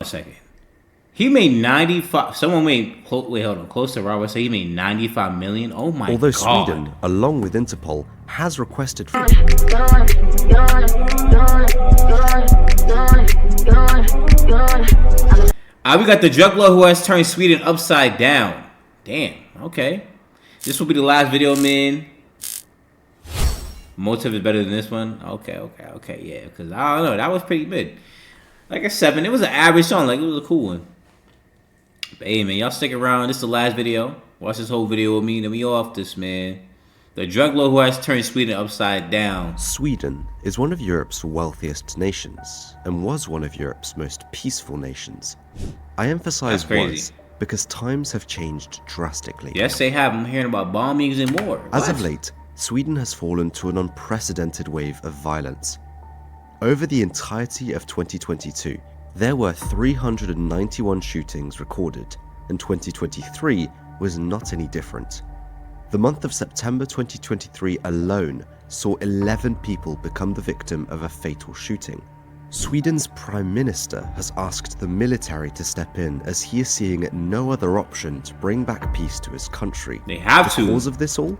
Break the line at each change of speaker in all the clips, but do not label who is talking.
second. He made 95. Someone made. Wait, hold on. Close to Robert. So he made 95 million. Oh my
Although
god.
Sweden, along with Interpol, has requested for.
We got the Druglord who has turned Sweden upside down. Damn. Okay. This will be the last video, man. Motive is better than this one. Okay. Yeah, because I don't know. That was pretty good. Like a 7. It was an average song. Like, it was a cool one. But hey, man, y'all stick around. This is the last video. Watch this whole video with me. Then we off this, man. The Druglord who has turned Sweden upside down.
Sweden is one of Europe's wealthiest nations and was one of Europe's most peaceful nations. I emphasize was because times have changed drastically.
Yes, they have. I'm hearing about bombings and more.
As of late, Sweden has fallen to an unprecedented wave of violence. Over the entirety of 2022, there were 391 shootings recorded, and 2023 was not any different. The month of September 2023 alone saw 11 people become the victim of a fatal shooting. Sweden's Prime Minister has asked the military to step in as he is seeing no other option to bring back peace to his country.
They have to.
The cause of this all?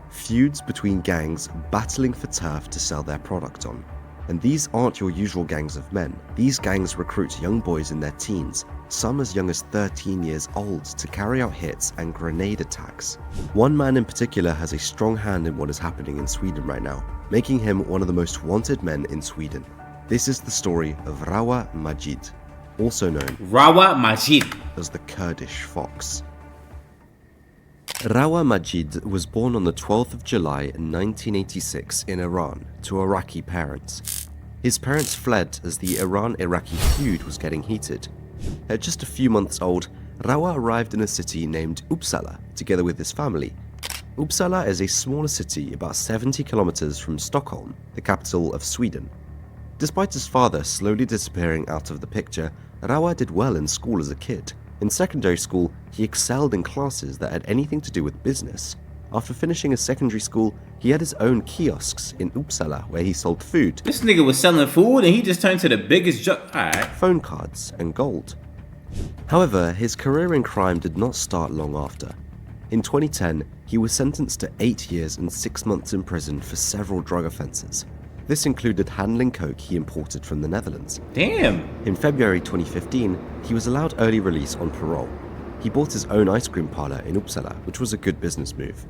Feuds between gangs battling for turf to sell their product on. And these aren't your usual gangs of men. These gangs recruit young boys in their teens, some as young as 13 years old, to carry out hits and grenade attacks. One man in particular has a strong hand in what is happening in Sweden right now, making him one of the most wanted men in Sweden. This is the story of Rawa Majid, also known as the Kurdish Fox. Rawa Majid was born on the 12th of July 1986 in Iran to Iraqi parents. His parents fled as the Iran-Iraqi feud was getting heated. At just a few months old, Rawa arrived in a city named Uppsala together with his family. Uppsala is a smaller city about 70 kilometers from Stockholm, the capital of Sweden. Despite his father slowly disappearing out of the picture, Rawa did well in school as a kid. In secondary school, he excelled in classes that had anything to do with business. After finishing his secondary school, he had his own kiosks in Uppsala where he sold food.
This nigga was selling food and he just turned to the biggest
phone cards and gold. However, his career in crime did not start long after. In 2010, he was sentenced to 8 years and 6 months in prison for several drug offences. This included handling coke he imported from the Netherlands.
Damn!
In February 2015, he was allowed early release on parole. He bought his own ice cream parlour in Uppsala, which was a good business move.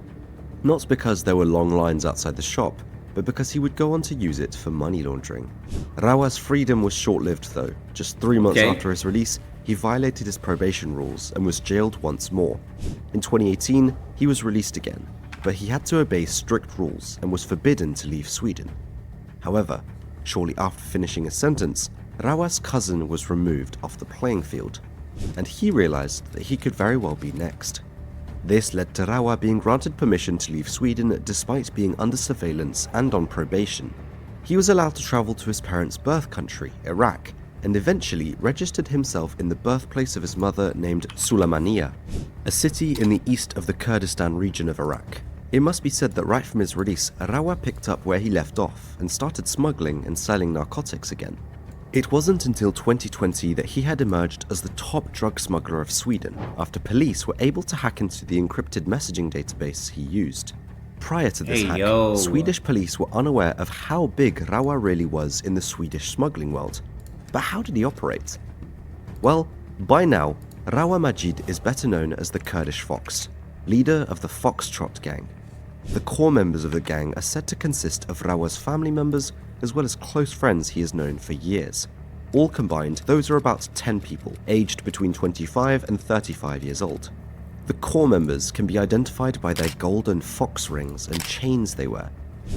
Not because there were long lines outside the shop, but because he would go on to use it for money laundering. Rawa's freedom was short-lived though. Just 3 months after his release, he violated his probation rules and was jailed once more. In 2018, he was released again, but he had to obey strict rules and was forbidden to leave Sweden. However, shortly after finishing his sentence, Rawa's cousin was removed off the playing field, and he realized that he could very well be next. This led to Rawa being granted permission to leave Sweden despite being under surveillance and on probation. He was allowed to travel to his parents' birth country, Iraq, and eventually registered himself in the birthplace of his mother named Sulaymaniyah, a city in the east of the Kurdistan region of Iraq. It must be said that right from his release, Rawa picked up where he left off and started smuggling and selling narcotics again. It wasn't until 2020 that he had emerged as the top drug smuggler of Sweden after police were able to hack into the encrypted messaging database he used. Prior to this hack, Swedish police were unaware of how big Rawa really was in the Swedish smuggling world. But how did he operate? Well, by now, Rawa Majid is better known as the Kurdish Fox, leader of the Foxtrot gang. The core members of the gang are said to consist of Rawa's family members as well as close friends he has known for years. All combined, those are about 10 people, aged between 25 and 35 years old. The core members can be identified by their golden fox rings and chains they wear.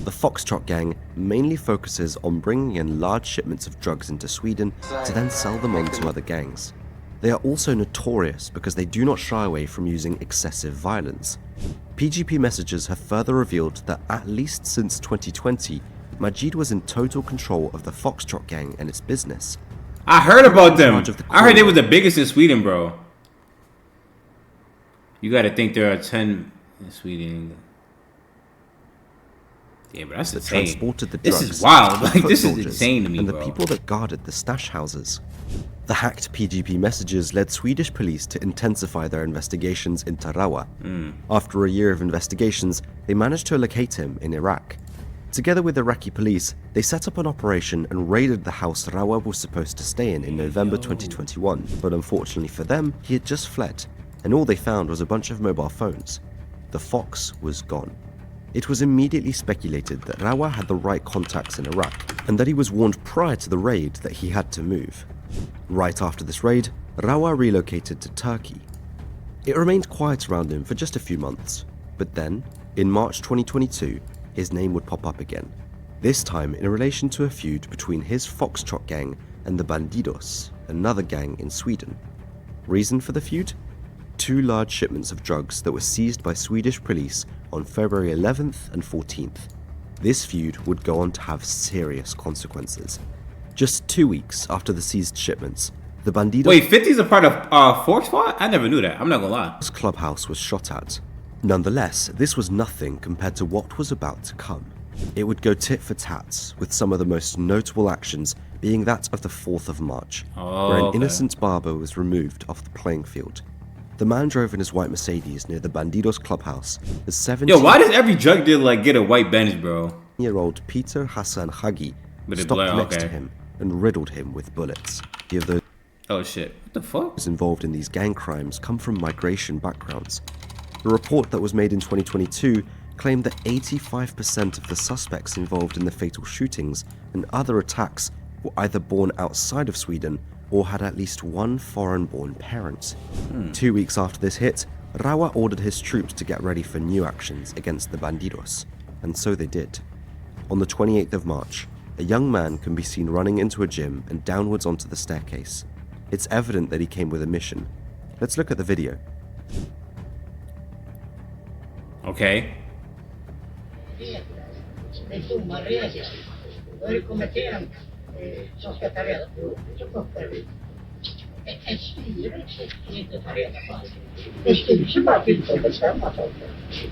The Foxtrot gang mainly focuses on bringing in large shipments of drugs into Sweden to then sell them on to other gangs. They are also notorious because they do not shy away from using excessive violence. PGP messages have further revealed that at least since 2020, Majid was in total control of the Foxtrot gang and its business.
I heard about them. I heard they were the biggest in Sweden, bro. You gotta think there are 10 in Sweden. Yeah, but that's insane.
Transported the drugs,
this is wild. Like, this is insane to me,
and the
bro.
people that guarded the stash houses. The hacked PGP messages led Swedish police to intensify their investigations into Rawa. After a year of investigations, they managed to locate him in Iraq. Together with Iraqi police, they set up an operation and raided the house Rawa was supposed to stay in November 2021, but unfortunately for them, he had just fled, and all they found was a bunch of mobile phones. The fox was gone. It was immediately speculated that Rawa had the right contacts in Iraq, and that he was warned prior to the raid that he had to move. Right after this raid, Rawa relocated to Turkey. It remained quiet around him for just a few months, but then, in March 2022, his name would pop up again, this time in relation to a feud between his Foxtrot gang and the Bandidos, another gang in Sweden. Reason for the feud? 2 large shipments of drugs that were seized by Swedish police on February 11th and 14th. This feud would go on to have serious consequences. Just 2 weeks after the seized shipments, the Bandidos...
Wait, 50's a part of Foxtrot? I never knew that. I'm not gonna lie.
Clubhouse was shot at. Nonetheless, this was nothing compared to what was about to come. It would go tit for tat, with some of the most notable actions being that of the 4th of March, where an innocent barber was removed off the playing field. The man drove in his white Mercedes near the Bandidos clubhouse as 17...
Yo, why does every drug dealer get a white Benz, bro?
...year-old Peter Hassan Hagi
But
stopped next to him and riddled him with bullets. The other...
Oh shit, what the fuck?
...involved in these gang crimes come from migration backgrounds. The report that was made in 2022 claimed that 85% of the suspects involved in the fatal shootings and other attacks were either born outside of Sweden or had at least one foreign-born parent. 2 weeks after this hit, Rawa ordered his troops to get ready for new actions against the Bandidos, and so they did. On the 28th of March, a young man can be seen running into a gym and downwards onto the staircase. It's evident that he came with a mission. Let's look at the video.
Okay.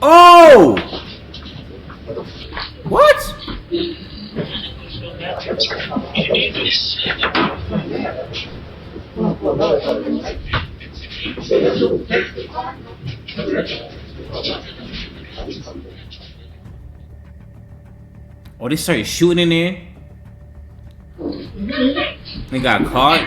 Oh! What? Oh, they started shooting in there. They got caught.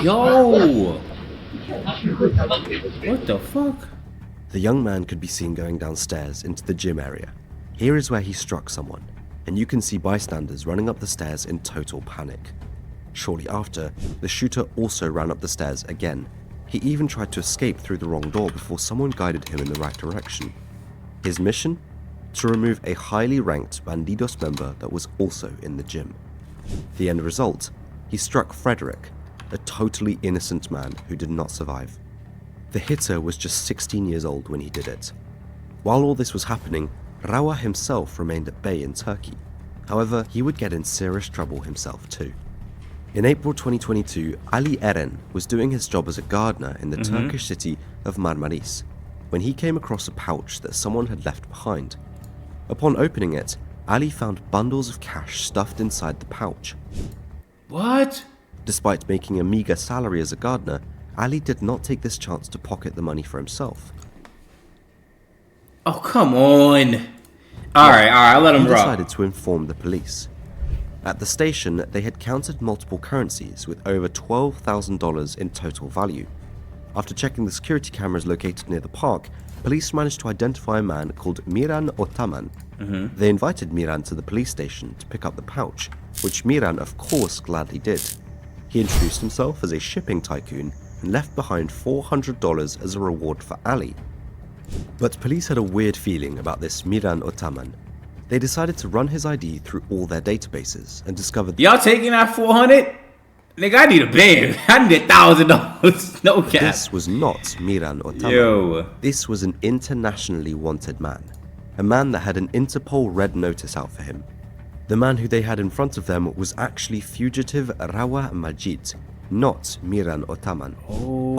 Yo! What the fuck?
The young man could be seen going downstairs into the gym area. Here is where he struck someone, and you can see bystanders running up the stairs in total panic. Shortly after, the shooter also ran up the stairs again. He even tried to escape through the wrong door before someone guided him in the right direction. His mission? To remove a highly ranked Bandidos member that was also in the gym. The end result? He struck Frederick, a totally innocent man who did not survive. The hitter was just 16 years old when he did it. While all this was happening, Rawa himself remained at bay in Turkey. However, he would get in serious trouble himself too. In April 2022, Ali Eren was doing his job as a gardener in the Turkish city of Marmaris when he came across a pouch that someone had left behind. Upon opening it, Ali found bundles of cash stuffed inside the pouch.
What?
Despite making a meager salary as a gardener, Ali did not take this chance to pocket the money for himself.
Oh, come on. Alright, I'll let him rock.
He decided to inform the police. At the station, they had counted multiple currencies with over $12,000 in total value. After checking the security cameras located near the park, police managed to identify a man called Miran Otaman. They invited Miran to the police station to pick up the pouch, which Miran of course gladly did. He introduced himself as a shipping tycoon and left behind $400 as a reward for Ali. But police had a weird feeling about this Miran Otaman. They decided to run his ID through all their databases and discovered...
Y'all taking that 400? Nigga, I need a band. I need $1,000. No cap.
This was not Miran Otaman.
Yo.
This was an internationally wanted man. a man that had an Interpol red notice out for him. The man who they had in front of them was actually fugitive Rawa Majid, not Miran Otaman.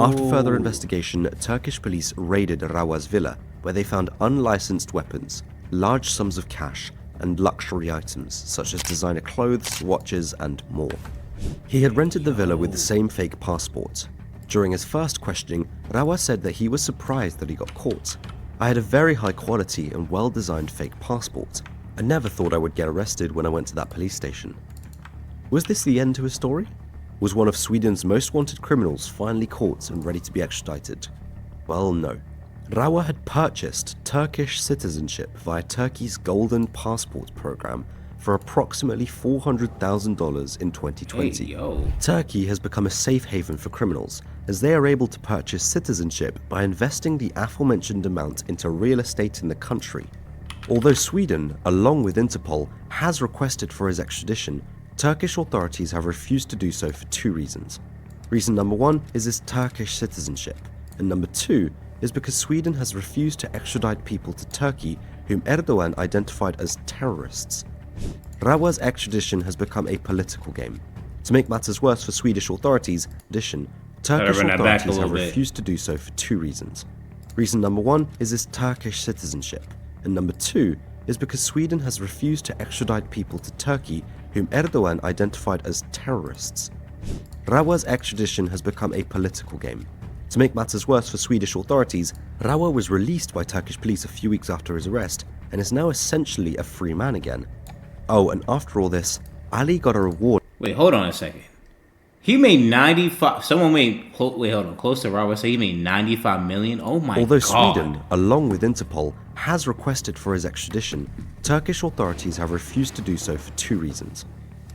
After further investigation, Turkish police raided Rawa's villa, where they found unlicensed weapons, large sums of cash, and luxury items such as designer clothes, watches, and more. He had rented the villa with the same fake passport. During his first questioning, Rawa said that he was surprised that he got caught. I had a very high quality and well-designed fake passport. I never thought I would get arrested when I went to that police station. Was this the end to his story? Was one of Sweden's most wanted criminals finally caught and ready to be extradited? Well, no. Rawa had purchased Turkish citizenship via Turkey's Golden Passport program for approximately $400,000 in 2020.
Hey,
Turkey has become a safe haven for criminals, as they are able to purchase citizenship by investing the aforementioned amount into real estate in the country. Although Sweden, along with Interpol, has requested for his extradition, Turkish authorities have refused to do so for two reasons. Reason number one is his Turkish citizenship, and number two is because Sweden has refused to extradite people to Turkey whom Erdogan identified as terrorists. Rawa's extradition has become a political game. To make matters worse for Swedish authorities, Turkish authorities have refused to do so for two reasons. Reason number one is his Turkish citizenship, and number two is because Sweden has refused to extradite people to Turkey whom Erdogan identified as terrorists. Rawa's extradition has become a political game. To make matters worse for Swedish authorities, Rawa was released by Turkish police a few weeks after his arrest and is now essentially a free man again. Oh, and after all this, Ali got a reward.
Wait, hold on a second. He made 95. Someone made. Wait, hold on. Close to Rawa, so he made 95 million. Oh my
Although
God.
Sweden, along with Interpol, has requested for his extradition, Turkish authorities have refused to do so for two reasons.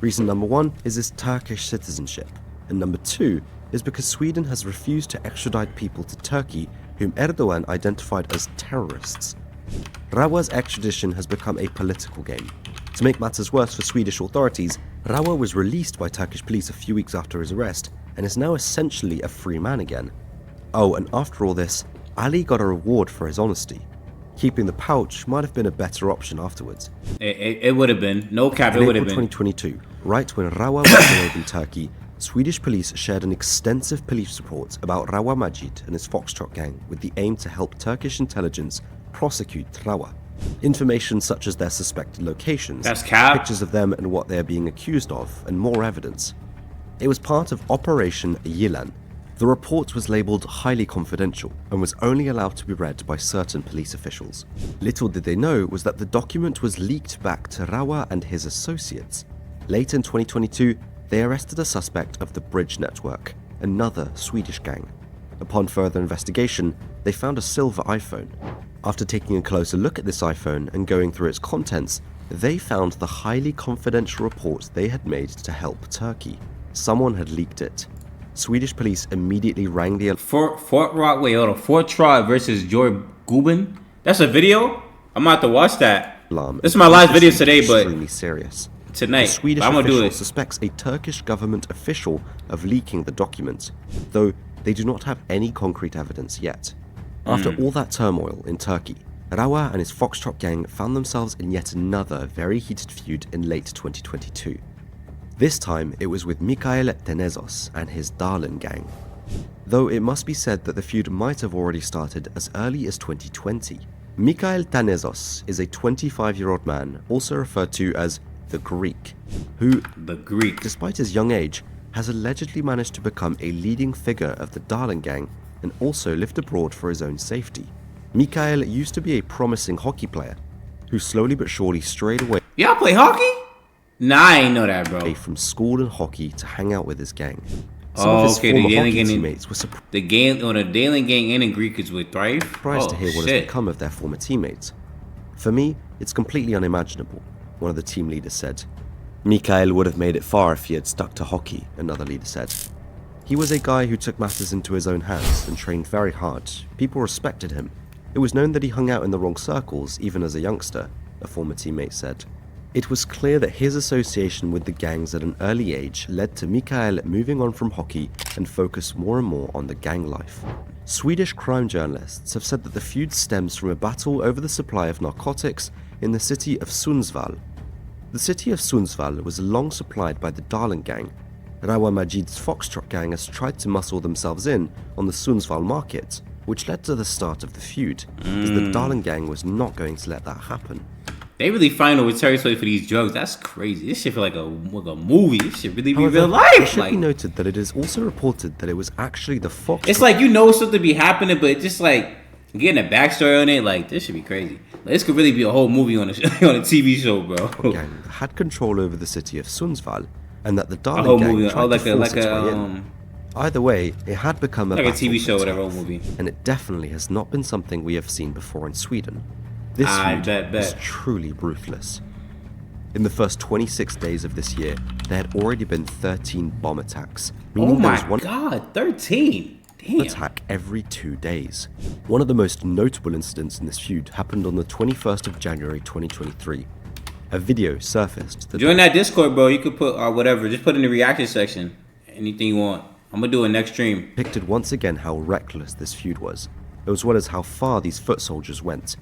Reason number one is his Turkish citizenship, and number two is because Sweden has refused to extradite people to Turkey whom Erdogan identified as terrorists. Rawa's extradition has become a political game. To make matters worse for Swedish authorities, Rawa was released by Turkish police a few weeks after his arrest and is now essentially a free man again. Oh, and after all this, Ali got a reward for his honesty. Keeping the pouch might have been a better option afterwards.
It would have been. No cap, it
In
would have
April
been.
2022, right when Rawa was arrived in Turkey, Swedish police shared an extensive police report about Rawa Majid and his Foxtrot gang with the aim to help Turkish intelligence prosecute Rawa. Information such as their suspected locations,
That's cap.
pictures of them and what they are being accused of, and more evidence. It was part of Operation Yilan. The report was labelled highly confidential and was only allowed to be read by certain police officials. Little did they know was that the document was leaked back to Rawa and his associates. Late in 2022, they arrested a suspect of the Bridge Network, another Swedish gang. Upon further investigation, they found a silver iPhone. After taking a closer look at this iPhone and going through its contents, they found the highly confidential report they had made to help Turkey. Someone had leaked it. Swedish police immediately rang the
Fort Rock, wait, hold on. Fort Trod versus Joy Gubin? That's a video? I'm about to watch that.
alarm.
This is my last video today, but
extremely serious.
tonight.
The Swedish
I'm gonna do
official
it.
suspects a Turkish government official of leaking the documents, though they do not have any concrete evidence yet. After all that turmoil in Turkey, Rawa and his Foxtrot gang found themselves in yet another very heated feud in late 2022. This time, it was with Mikhail Tenezos and his Darlin gang. Though it must be said that the feud might have already started as early as 2020. Mikhail Tenezos is a 25-year-old man, also referred to as the Greek, who, despite his young age, has allegedly managed to become a leading figure of the Darlin gang and also lived abroad for his own safety. Mikhail used to be a promising hockey player, who slowly but surely strayed away
Y'all play hockey? Nah, I ain't know that, bro.
from school and hockey to hang out with his gang. Some
Oh,
of his
okay,
former
the
hockey
Darlin gang-
teammates were surprised
The game on the Darlin gang and the Greek is with Thrive.
to hear what has
shit.
become of their former teammates. For me, it's completely unimaginable, one of the team leaders said. Mikhail would have made it far if he had stuck to hockey, another leader said. He was a guy who took matters into his own hands and trained very hard. People respected him. It was known that he hung out in the wrong circles, even as a youngster, a former teammate said. It was clear that his association with the gangs at an early age led to Mikhail moving on from hockey and focus more and more on the gang life. Swedish crime journalists have said that the feud stems from a battle over the supply of narcotics in the city of Sundsvall. The city of Sundsvall was long supplied by the Darling gang. Rawa Majid's Foxtrot gang has tried to muscle themselves in on the Sundsvall market, which led to the start of the feud, as the Darling gang was not going to let that happen.
They really find over territory for these drugs. That's crazy. This shit feel like a movie. This shit really be
However,
real life.
It should be noted that it is also reported that it was actually the Foxtrot.
It's like you know something be happening, but just like getting a backstory on it, like this should be crazy. Like, this could really be a whole movie on a TV show, bro.
Gang had control over the city of Sundsvall, and that the
A
Darling
whole
gang
movie,
tried to force its way in.
like
Either way, it had become a
a
battle
TV
for
show, whatever,
turf,
movie.
and it definitely has not been something we have seen before in Sweden. This
I
feud
bet.
was truly ruthless. In the first 26 days of this year, there had already been 13 bomb attacks,
Oh
meaning there
my
was one
god, 13. Damn.
attack every 2 days. One of the most notable incidents in this feud happened on the 21st of January 2023. A video surfaced that
Join that Discord, bro. You could put whatever. Just put in the reaction section. Anything you want. I'm gonna do it next stream.
depicted once again how reckless this feud was, as well as how far these foot soldiers went.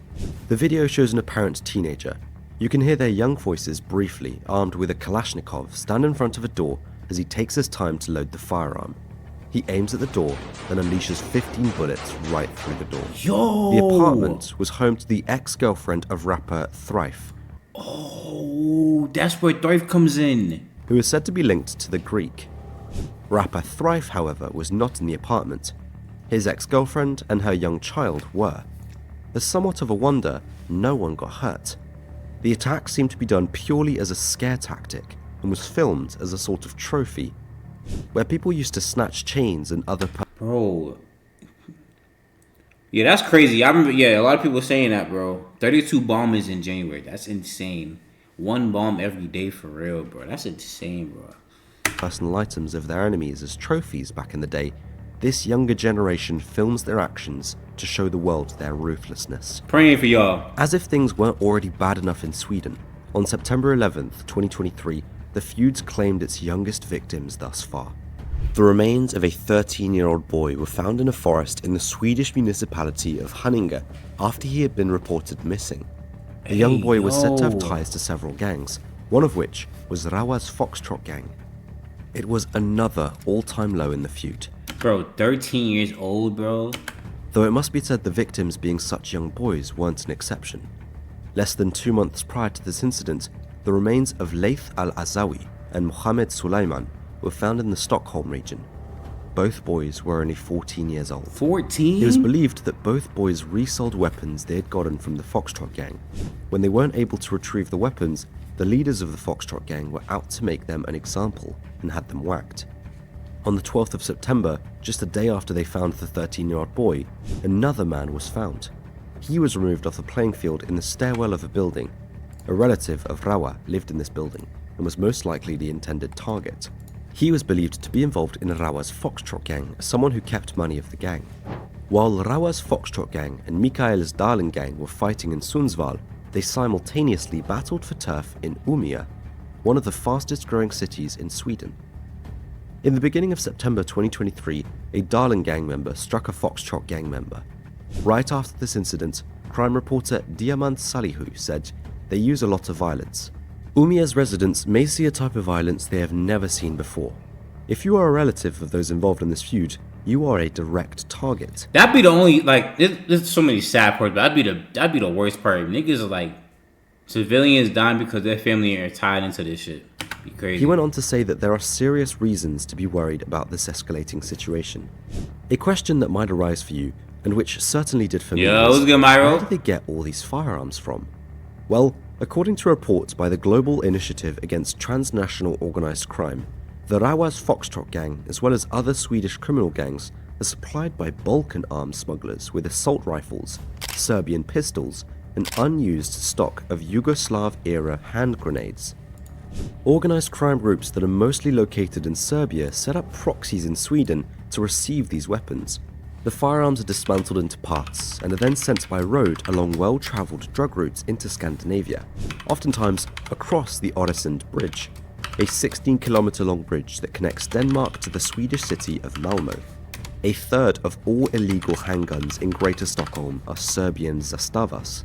The video shows an apparent teenager. You can hear their young voices briefly, armed with a Kalashnikov, stand in front of a door as he takes his time to load the firearm. He aims at the door and unleashes 15 bullets right through the door.
Yo.
The apartment was home to the ex-girlfriend of rapper Thrife,
Oh, that's where Thrife comes in.
who is said to be linked to the Greek. Rapper Thrife, however, was not in the apartment. His ex-girlfriend and her young child were. As somewhat of a wonder, no one got hurt. The attack seemed to be done purely as a scare tactic and was filmed as a sort of trophy, where people used to snatch chains and other
Bro. Yeah, that's crazy. I remember, a lot of people saying that, bro. 32 bombers in January. That's insane. One bomb every day for real, bro. That's insane, bro.
personal items of their enemies as trophies back in the day. This younger generation films their actions to show the world their ruthlessness.
Praying for y'all.
As if things weren't already bad enough in Sweden, on September 11th, 2023, the feuds claimed its youngest victims thus far. The remains of a 13-year-old boy were found in a forest in the Swedish municipality of Haninge after he had been reported missing. The young boy was said to have ties to several gangs, one of which was Rawa's Foxtrot gang. It was another all-time low in the feud.
Bro, 13 years old, bro.
Though it must be said the victims being such young boys weren't an exception. Less than 2 months prior to this incident, the remains of Leith al-Azawi and Mohammed Sulaiman were found in the Stockholm region. Both boys were only 14 years old.
14?
It was believed that both boys resold weapons they had gotten from the Foxtrot gang. When they weren't able to retrieve the weapons, the leaders of the Foxtrot gang were out to make them an example and had them whacked. On the 12th of September, just a day after they found the 13-year-old boy, another man was found. He was removed off the playing field in the stairwell of a building. A relative of Rawa lived in this building and was most likely the intended target. He was believed to be involved in Rawa's Foxtrot gang as someone who kept money of the gang. While Rawa's Foxtrot gang and Mikael's Darling gang were fighting in Sundsvall, they simultaneously battled for turf in Umeå, one of the fastest growing cities in Sweden. In the beginning of September 2023, a Darling gang member struck a Foxtrot gang member. Right after this incident, crime reporter Diamant Salihu said, "They use a lot of violence. Umeå's residents may see a type of violence they have never seen before. If you are a relative of those involved in this feud, you are a direct target."
That'd be the only, like, there's so many sad parts, but that'd be the worst part. Niggas are like, civilians dying because their family are tied into this shit. Be crazy.
He went on to say that there are serious reasons to be worried about this escalating situation. A question that might arise for you, and which certainly did for me,
Yo,
was,
what's good, Myro?
where did they get all these firearms from? Well, according to reports by the Global Initiative Against Transnational Organized Crime, the Rawa's Foxtrot gang, as well as other Swedish criminal gangs, are supplied by Balkan arms smugglers with assault rifles, Serbian pistols, and unused stock of Yugoslav-era hand grenades. Organized crime groups that are mostly located in Serbia set up proxies in Sweden to receive these weapons. The firearms are dismantled into parts and are then sent by road along well-travelled drug routes into Scandinavia, oftentimes across the Öresund Bridge, a 16-kilometre long bridge that connects Denmark to the Swedish city of Malmö. A third of all illegal handguns in Greater Stockholm are Serbian Zastavas.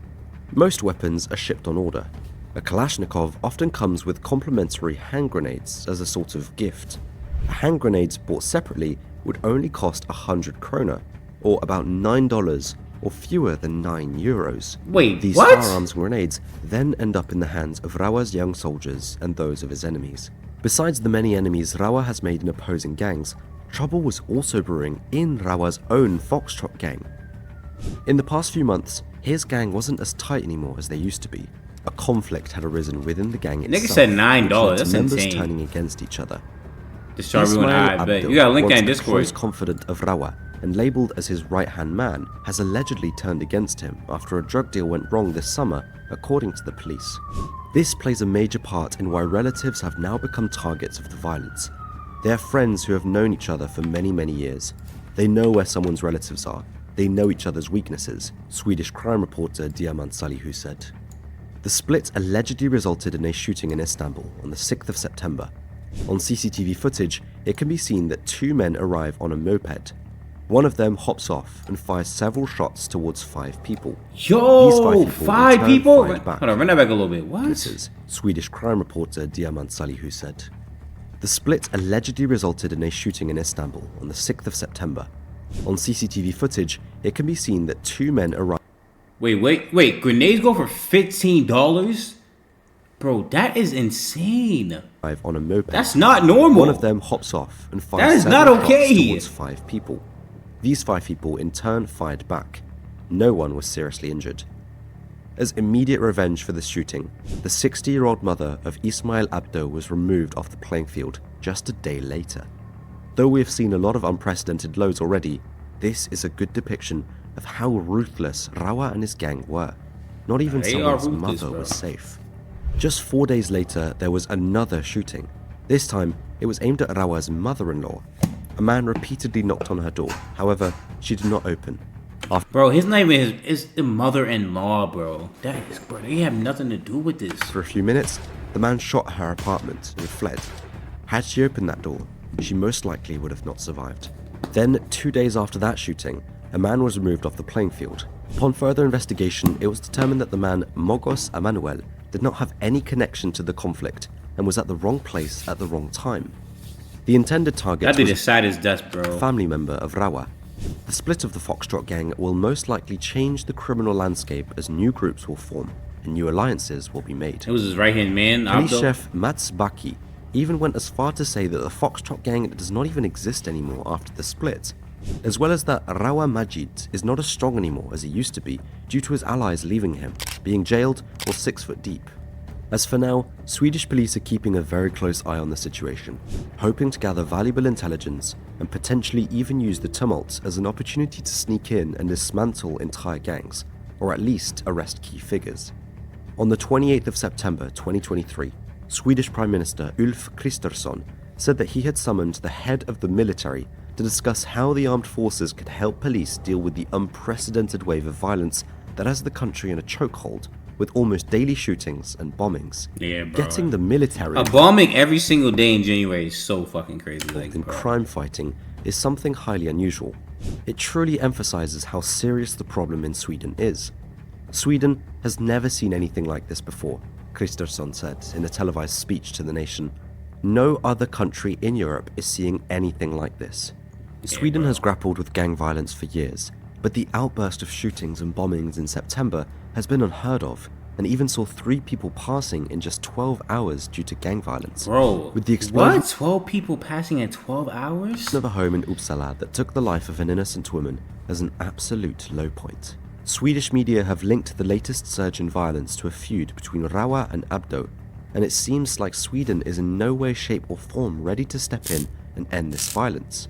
Most weapons are shipped on order. A Kalashnikov often comes with complimentary hand grenades as a sort of gift. Hand grenades bought separately would only cost 100 krona, or about $9 or fewer than €9.
Wait,
These
what?
firearms and grenades then end up in the hands of Rawa's young soldiers and those of his enemies. Besides the many enemies Rawa has made in opposing gangs, trouble was also brewing in Rawa's own Foxtrot gang. In the past few months, his gang wasn't as tight anymore as they used to be. A conflict had arisen within the gang itself.
Nigga said $9.
which led to
That's
members
insane.
turning against each other.
Destroy everyone.
Ismail
I bet.
Abdul,
You got a link
once
that in
a
Discord.
close confidant of Rawa and labelled as his right-hand man, has allegedly turned against him after a drug deal went wrong this summer, according to the police. This plays a major part in why relatives have now become targets of the violence. They are friends who have known each other for many, many years. They know where someone's relatives are. They know each other's weaknesses, Swedish crime reporter Diamant Salihu said. The split allegedly resulted in a shooting in Istanbul on the 6th of September. On CCTV footage, it can be seen that two men arrive on a moped. One of them hops off and fires several shots towards 5 people.
Yo,
These 5 people
five
in turn
people?
fired back.
Hold on, run that back a little bit. What?
Witnesses, Swedish crime reporter Diamant Salihu said. The split allegedly resulted in a shooting in Istanbul on the 6th of September. On CCTV footage, it can be seen that two men arrive
Wait. Grenades go for $15? Bro, that is insane.
on a moped.
That's not normal.
One of them hops off and fires
That is not
several shots
okay.
towards 5 people. These 5 people in turn fired back. No one was seriously injured. As immediate revenge for the shooting, the 60-year-old mother of Ismail Abdo was removed off the playing field just a day later. Though we have seen a lot of unprecedented lows already, this is a good depiction of how ruthless Rawa and his gang were. Not even
They are
someone's
ruthless,
mother
bro.
was safe. Just 4 days later, there was another shooting. This time, it was aimed at Rawa's mother-in-law. A man repeatedly knocked on her door. However, she did not open.
Bro, his name is the mother-in-law, bro. Bro, they have nothing to do with this.
For a few minutes, the man shot her apartment and fled. Had she opened that door, she most likely would have not survived. Then, 2 days after that shooting, a man was removed off the playing field. Upon further investigation, it was determined that the man, Mogos Emanuel, did not have any connection to the conflict and was at the wrong place at the wrong time. The intended target
That dude
was
is sad as dust, bro.
a family member of Rawa. The split of the Foxtrot gang will most likely change the criminal landscape as new groups will form and new alliances will be made.
It was his right-hand man,
Police
Abdo.
chef Mats Baki even went as far to say that the Foxtrot gang does not even exist anymore after the split, as well as that Rawa Majid is not as strong anymore as he used to be due to his allies leaving him, being jailed or 6 foot deep. As for now, Swedish police are keeping a very close eye on the situation, hoping to gather valuable intelligence and potentially even use the tumult as an opportunity to sneak in and dismantle entire gangs, or at least arrest key figures. On the 28th of September 2023, Swedish Prime Minister Ulf Kristersson said that he had summoned the head of the military to discuss how the armed forces could help police deal with the unprecedented wave of violence that has the country in a chokehold, with almost daily shootings and bombings.
Yeah, bro.
Getting the military
A bombing every single day in January is so fucking crazy. Like,
in
bro.
crime fighting is something highly unusual. It truly emphasizes how serious the problem in Sweden is. Sweden has never seen anything like this before, Kristersson said in a televised speech to the nation. No other country in Europe is seeing anything like this. Sweden has grappled with gang violence for years, but the outburst of shootings and bombings in September has been unheard of, and even saw 3 people passing in just 12 hours due to gang violence.
Bro,
with the explosion
what? 12 people passing in 12 hours?
of a home in Uppsala that took the life of an innocent woman as an absolute low point. Swedish media have linked the latest surge in violence to a feud between Rawa and Abdo, and it seems like Sweden is in no way, shape or form ready to step in and end this violence.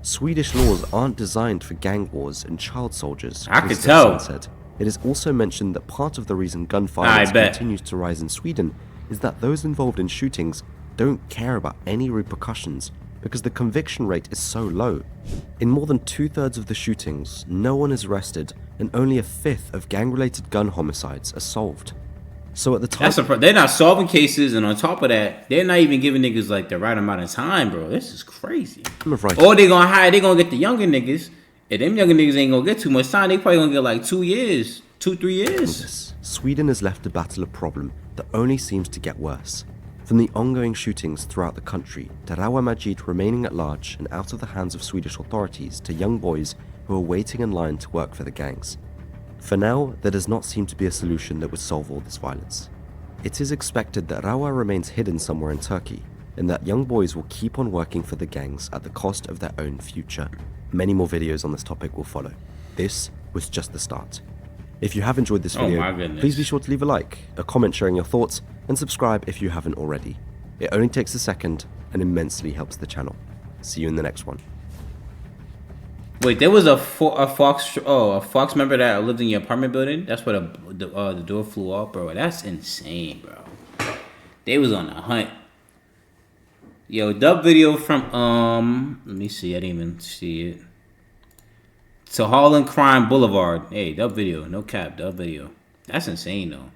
Swedish laws aren't designed for gang wars and child soldiers,
I could
Kristersson
tell.
said. It is also mentioned that part of the reason gun violence
bet.
continues to rise in Sweden is that those involved in shootings don't care about any repercussions because the conviction rate is so low. In more than 2/3 of the shootings, no one is arrested and only 1/5 of gang-related gun homicides are solved. So at the time,
they're not solving cases, and on top of that, they're not even giving niggas like the right amount of time, bro. This is crazy. Or they gonna get the younger niggas, and them younger niggas ain't gonna get too much time. They probably gonna get like 2 years, 2-3 years.
Sweden is left to battle a problem that only seems to get worse. From the ongoing shootings throughout the country, to Rawa Majid remaining at large and out of the hands of Swedish authorities, to young boys who are waiting in line to work for the gangs. For now, there does not seem to be a solution that would solve all this violence. It is expected that Rawa remains hidden somewhere in Turkey, and that young boys will keep on working for the gangs at the cost of their own future. Many more videos on this topic will follow. This was just the start. If you have enjoyed this video, please be sure to leave a like, a comment sharing your thoughts, and subscribe if you haven't already. It only takes a second and immensely helps the channel. See you in the next one.
Wait, there was a Fox member that lived in your apartment building? That's where the door flew off, bro. That's insane, bro. They was on a hunt. Yo, dub video from, let me see. I didn't even see it. To Harlem Crime Boulevard. Hey, dub video. No cap, dub video. That's insane, though.